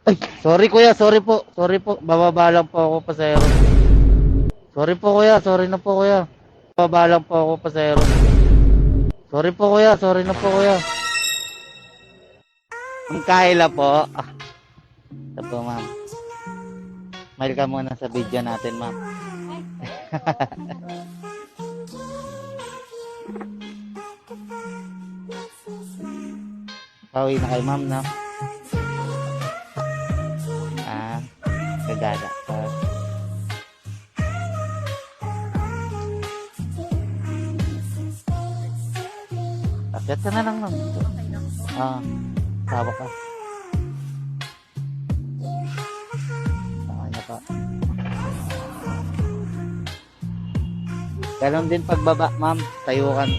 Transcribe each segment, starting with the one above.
Ay, sorry kuya, sorry po. Sorry po. Bababa lang po ako, pasahero. Sorry po kuya, sorry na po kuya. Bababa lang po ako, pasahero. Sorry po kuya, sorry na po kuya. Ang Kayla po. Ito po ma'am. Smile ka muna sa video natin ma'am. Pauwi na kay ma'am no? Kagada. Akyat ka na lang ma'am. Tawa ka. Okay na pa. Ganon din pagbaba ma'am. Tayukan.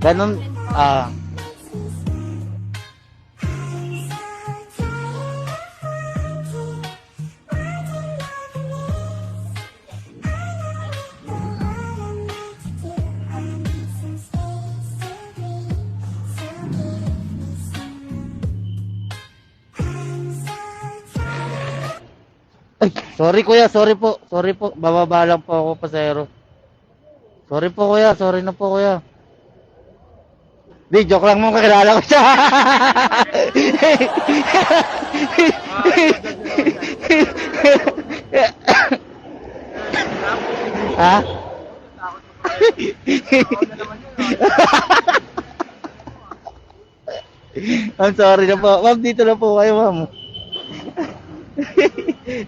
Ganon. Ay, sorry kuya, sorry po. Sorry po. Bababa lang po ako, pasahero. Sorry po kuya, sorry na po kuya. Di, joke lang mo, kakilala ko siya. Ha? I'm sorry na po. Ma'am, dito na po kayo, ma'am.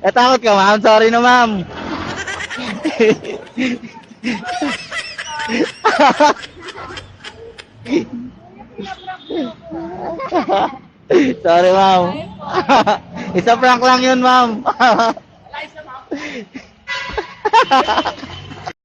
Natakot ka, ma'am. Sorry na, ma'am. Sorry, ma'am. Isa prank lang yun, ma'am.